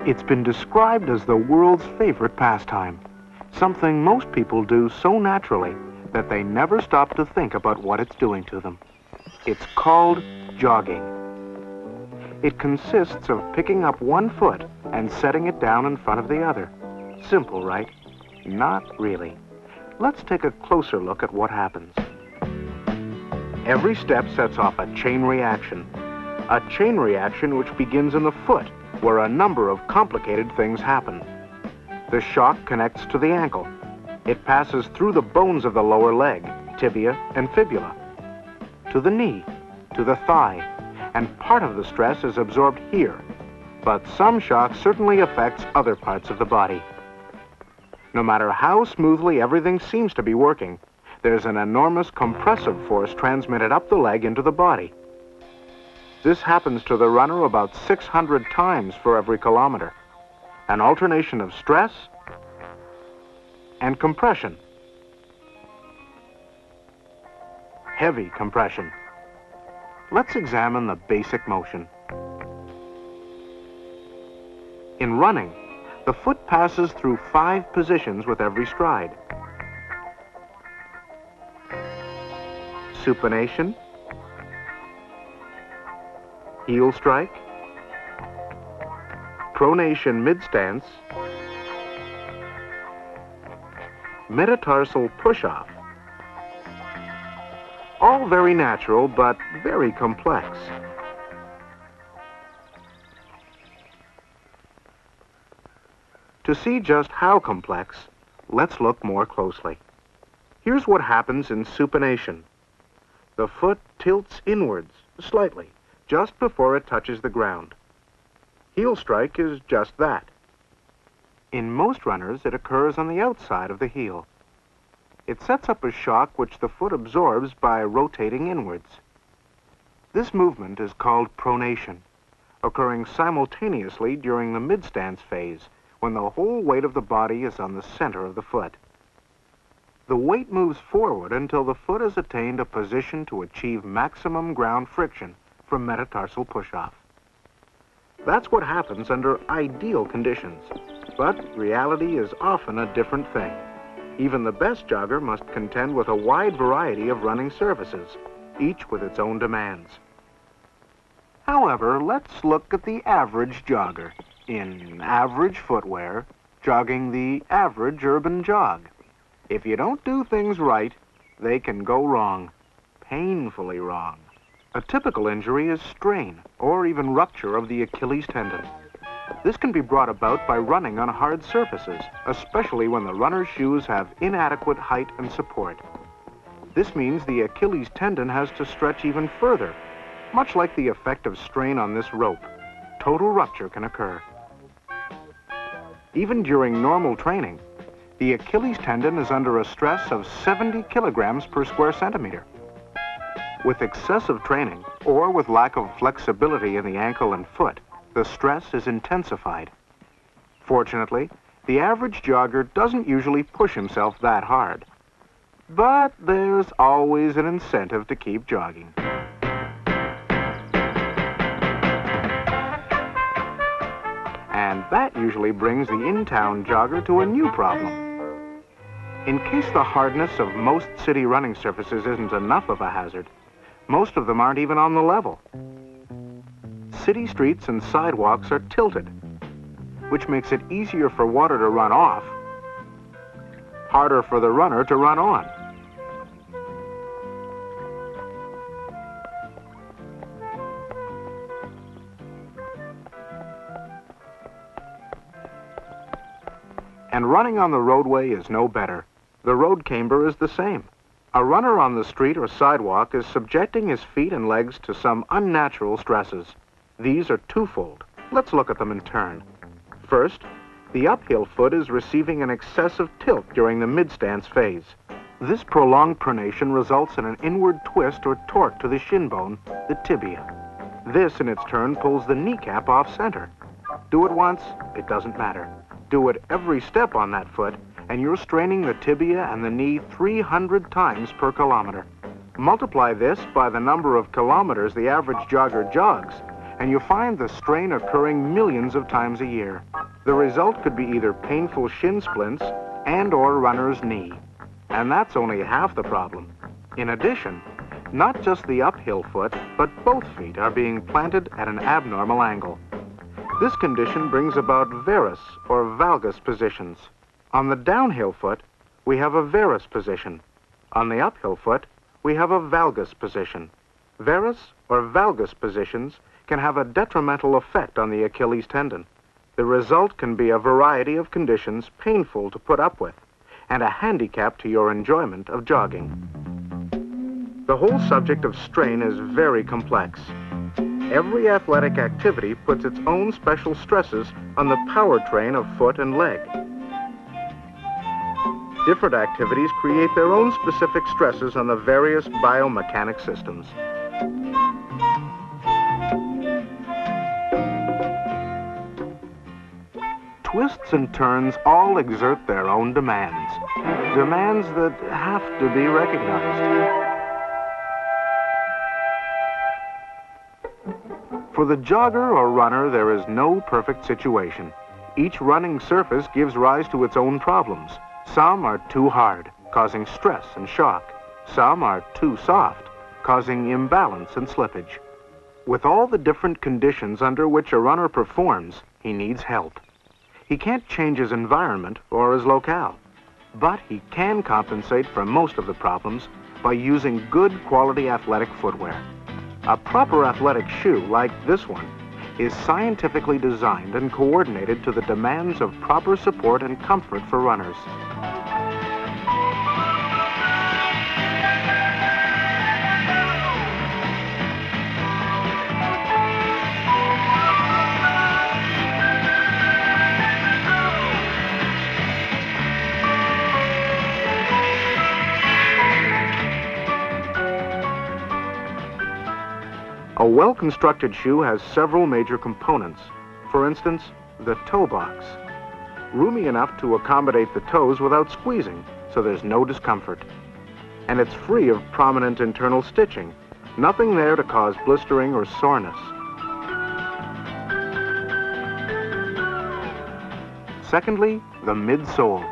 It's been described as the world's favorite pastime, something most people do so naturally that they never stop to think about what it's doing to them. It's called jogging. It consists of picking up one foot and setting it down in front of the other. Simple, right? Not really. Let's take a closer look at what happens. Every step sets off a chain reaction which begins in the foot, where a number of complicated things happen. The shock connects to the ankle. It passes through the bones of the lower leg, tibia and fibula, to the knee, to the thigh, and part of the stress is absorbed here. But some shock certainly affects other parts of the body. No matter how smoothly everything seems to be working, there's an enormous compressive force transmitted up the leg into the body. This happens to the runner about 600 times for every kilometer. An alternation of stress and compression. Heavy compression. Let's examine the basic motion. In running, the foot passes through 5 positions with every stride. Supination, heel strike, pronation mid-stance, metatarsal push-off. All very natural, but very complex. To see just how complex, let's look more closely. Here's what happens in supination. The foot tilts inwards, slightly, just before it touches the ground. Heel strike is just that. In most runners, it occurs on the outside of the heel. It sets up a shock which the foot absorbs by rotating inwards. This movement is called pronation, occurring simultaneously during the mid-stance phase, when the whole weight of the body is on the center of the foot. The weight moves forward until the foot has attained a position to achieve maximum ground friction from metatarsal push-off. That's what happens under ideal conditions, but reality is often a different thing. Even the best jogger must contend with a wide variety of running surfaces, each with its own demands. However, let's look at the average jogger, in average footwear, jogging the average urban jog. If you don't do things right, they can go wrong, painfully wrong. A typical injury is strain or even rupture of the Achilles tendon. This can be brought about by running on hard surfaces, especially when the runner's shoes have inadequate height and support. This means the Achilles tendon has to stretch even further, much like the effect of strain on this rope. Total rupture can occur. Even during normal training, the Achilles tendon is under a stress of 70 kilograms per square centimeter. With excessive training, or with lack of flexibility in the ankle and foot, the stress is intensified. Fortunately, the average jogger doesn't usually push himself that hard. But there's always an incentive to keep jogging. And that usually brings the in-town jogger to a new problem. In case the hardness of most city running surfaces isn't enough of a hazard, most of them aren't even on the level. City streets and sidewalks are tilted, which makes it easier for water to run off, harder for the runner to run on. And running on the roadway is no better. The road camber is the same. A runner on the street or sidewalk is subjecting his feet and legs to some unnatural stresses. These are twofold. Let's look at them in turn. First, the uphill foot is receiving an excessive tilt during the mid-stance phase. This prolonged pronation results in an inward twist or torque to the shin bone, the tibia. This, in its turn, pulls the kneecap off center. Do it once, it doesn't matter. Do it every step on that foot, and you're straining the tibia and the knee 300 times per kilometer. Multiply this by the number of kilometers the average jogger jogs, and you find the strain occurring millions of times a year. The result could be either painful shin splints and/or runner's knee. And that's only half the problem. In addition, not just the uphill foot, but both feet are being planted at an abnormal angle. This condition brings about varus or valgus positions. On the downhill foot, we have a varus position. On the uphill foot, we have a valgus position. Varus or valgus positions can have a detrimental effect on the Achilles tendon. The result can be a variety of conditions painful to put up with, and a handicap to your enjoyment of jogging. The whole subject of strain is very complex. Every athletic activity puts its own special stresses on the powertrain of foot and leg. Different activities create their own specific stresses on the various biomechanic systems. Twists and turns all exert their own demands. Demands that have to be recognized. For the jogger or runner, there is no perfect situation. Each running surface gives rise to its own problems. Some are too hard, causing stress and shock. Some are too soft, causing imbalance and slippage. With all the different conditions under which a runner performs, he needs help. He can't change his environment or his locale, but he can compensate for most of the problems by using good quality athletic footwear. A proper athletic shoe, like this one, is scientifically designed and coordinated to the demands of proper support and comfort for runners. A well-constructed shoe has several major components. For instance, the toe box. Roomy enough to accommodate the toes without squeezing, so there's no discomfort. And it's free of prominent internal stitching. Nothing there to cause blistering or soreness. Secondly, the midsole.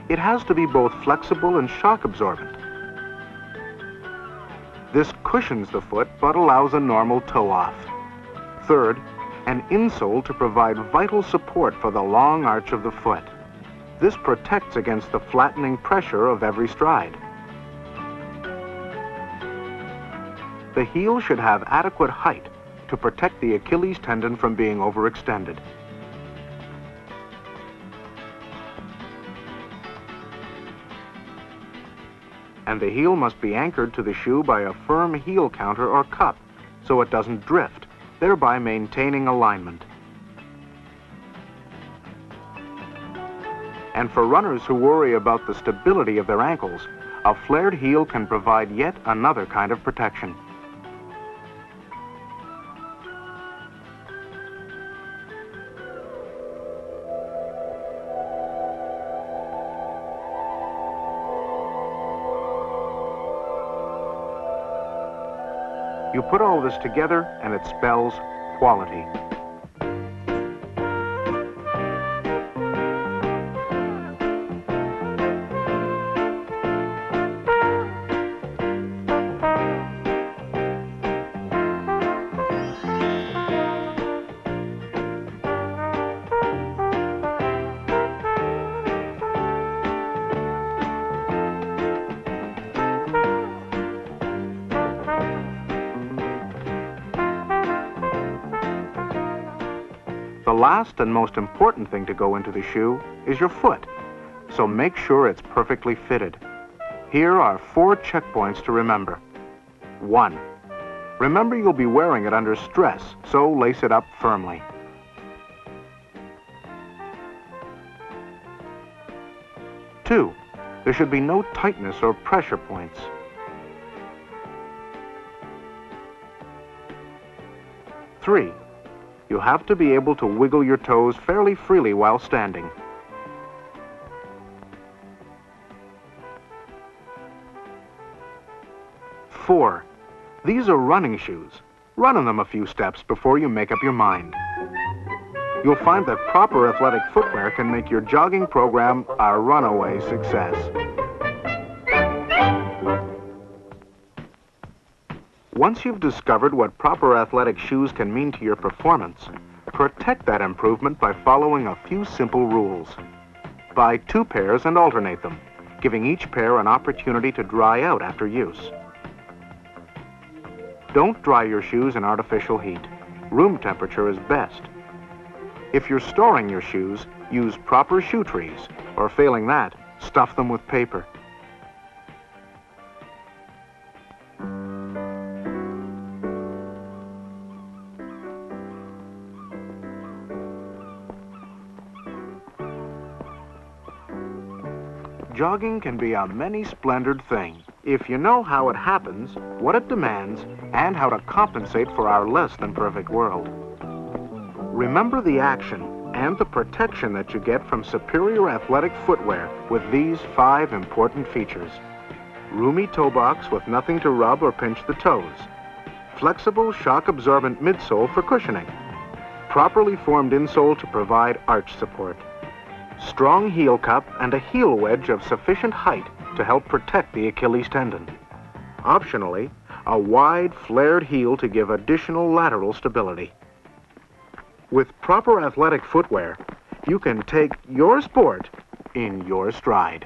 It has to be both flexible and shock absorbent. This cushions the foot but allows a normal toe off. Third, an insole to provide vital support for the long arch of the foot. This protects against the flattening pressure of every stride. The heel should have adequate height to protect the Achilles tendon from being overextended. And the heel must be anchored to the shoe by a firm heel counter or cup so it doesn't drift, thereby maintaining alignment. And for runners who worry about the stability of their ankles, a flared heel can provide yet another kind of protection. You put all this together and it spells quality. The last and most important thing to go into the shoe is your foot, so make sure it's perfectly fitted. Here are 4 checkpoints to remember. 1. Remember you'll be wearing it under stress, so lace it up firmly. 2. There should be no tightness or pressure points. 3. You have to be able to wiggle your toes fairly freely while standing. 4. These are running shoes, Run in them a few steps before you make up your mind. You'll find that proper athletic footwear can make your jogging program a runaway success. Once you've discovered what proper athletic shoes can mean to your performance, protect that improvement by following a few simple rules. Buy 2 pairs and alternate them, giving each pair an opportunity to dry out after use. Don't dry your shoes in artificial heat. Room temperature is best. If you're storing your shoes, use proper shoe trees, or failing that, stuff them with paper. Jogging can be a many-splendored thing if you know how it happens, what it demands, and how to compensate for our less than perfect world. Remember the action and the protection that you get from superior athletic footwear with these 5 important features. Roomy toe box with nothing to rub or pinch the toes. Flexible, shock-absorbent midsole for cushioning. Properly formed insole to provide arch support. Strong heel cup and a heel wedge of sufficient height to help protect the Achilles tendon. Optionally, a wide, flared heel to give additional lateral stability. With proper athletic footwear, you can take your sport in your stride.